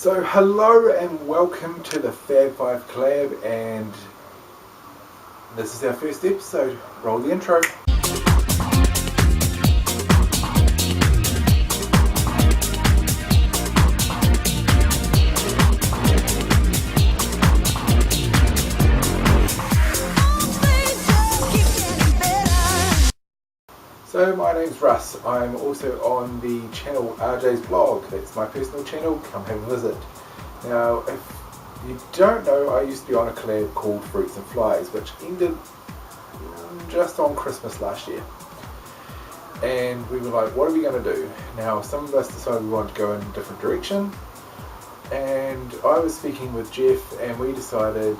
So hello and welcome to the Fab 5 collab, and this is our first episode. Roll the intro. So my name's Russ. I'm also on the channel rjsblog. That's my personal channel. Come have a visit. Now, if you don't know, I used to be on a collab called Fruits and Flies, which ended just on Christmas last year. And we were like, what are we going to do? Now, some of us decided we wanted to go in a different direction. And I was speaking with Jeff, and we decided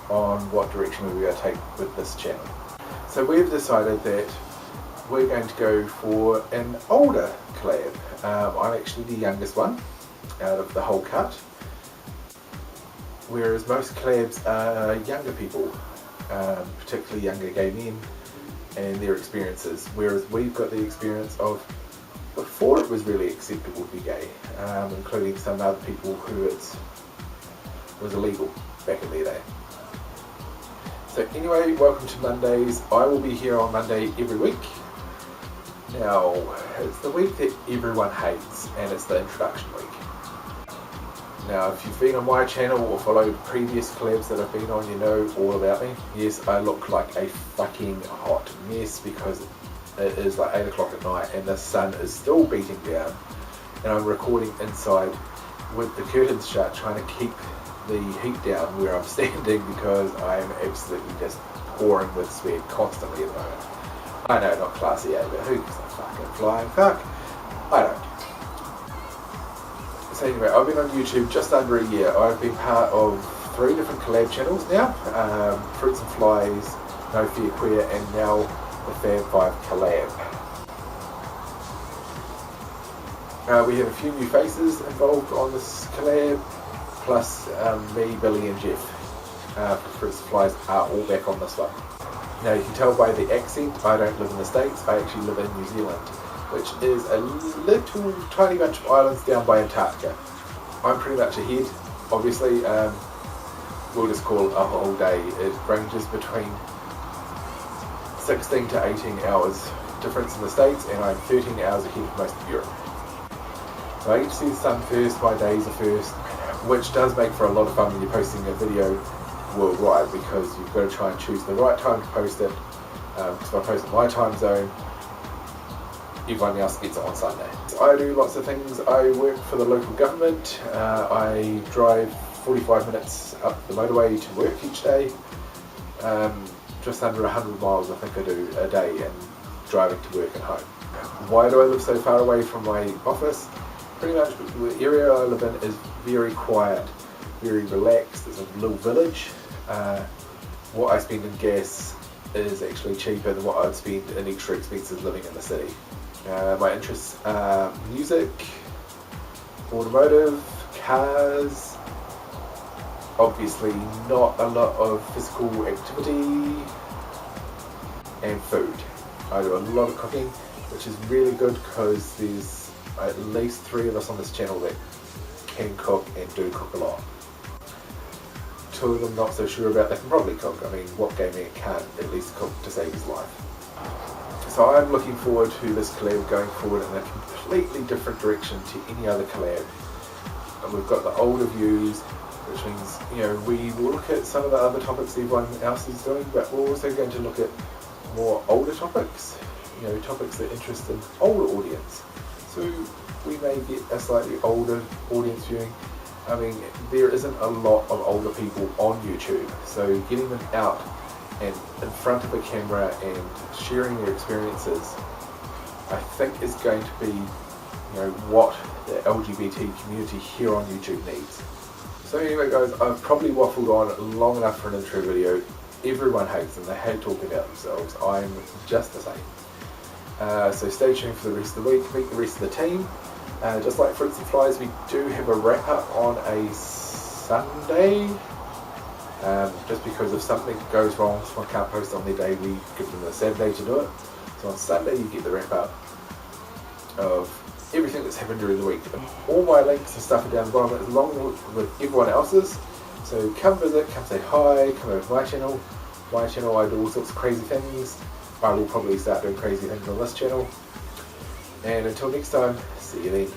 on what direction we were going to take with this channel. So we've decided that we're going to go for an older collab. I'm actually the youngest one out of the whole cut, whereas most collabs are younger people, particularly younger gay men and their experiences, whereas we've got the experience of before it was really acceptable to be gay, including some other people who it was illegal back in their day. So anyway, welcome to Mondays. I will be here on Monday every week. Now, it's the week that everyone hates, and it's the introduction week. Now, if you've been on my channel or followed previous collabs that I've been on, you know all about me. Yes, I look like a fucking hot mess because it is like 8 o'clock at night and the sun is still beating down, and I'm recording inside with the curtains shut, trying to keep the heat down where I'm standing because I'm absolutely just pouring with sweat constantly at the moment. I know, not classy, but who gives a fucking flying fuck? I don't. So anyway, I've been on YouTube just under a year. I've been part of 3 different collab channels now. Fruits and Flies, No Fear Queer, and now the Fab 5 collab. We have a few new faces involved on this collab, plus me, Billy and Jeff for Fruits and Flies are all back on this one. Now you can tell by the accent, I don't live in the States, I actually live in New Zealand, which is a little tiny bunch of islands down by Antarctica. I'm pretty much ahead, obviously. We'll just call it a whole day. It ranges between 16 to 18 hours difference in the States, and I'm 13 hours ahead of most of Europe. So I get to see the sun first, my days are first, which does make for a lot of fun when you're posting a video worldwide, because you've got to try and choose the right time to post it, because if I post in my time zone, everyone else gets it on Sunday. So I do lots of things. I work for the local government. I drive 45 minutes up the motorway to work each day. Just under 100 miles I think I do a day, and driving to work and home. Why do I live so far away from my office? Pretty much the area I live in is very quiet, very relaxed. It's a little village. What I spend in gas is actually cheaper than what I'd spend in extra expenses living in the city. My interests are music, automotive, cars, obviously not a lot of physical activity, and food. I do a lot of cooking, which is really good because there's at least 3 of us on this channel that can cook and do cook a lot. 2 of them not so sure about. They can probably cook. I mean, what gay man can't at least cook to save his life? So I'm looking forward to this collab going forward in a completely different direction to any other collab. And we've got the older views, which means, you know, we will look at some of the other topics everyone else is doing, but we're also going to look at more older topics, you know, topics that interest an older audience. So we may get a slightly older audience viewing. I mean, there isn't a lot of older people on YouTube, so getting them out and in front of a camera and sharing their experiences, I think is going to be, you know, what the LGBT community here on YouTube needs. So anyway guys, I've probably waffled on long enough for an intro video. Everyone hates them, they hate talking about themselves. I'm just the same. So stay tuned for the rest of the week, meet the rest of the team. Just like Fruits and Flies, we do have a wrap up on a Sunday. Just because if something goes wrong, someone can't post on their day, we give them a Saturday to do it. So on Sunday you get the wrap up of everything that's happened during the week. All my links and stuff are down the bottom along with everyone else's. So come visit, come say hi, come over to my channel. My channel, I do all sorts of crazy things. I will probably start doing crazy things on this channel. And until next time, see you then.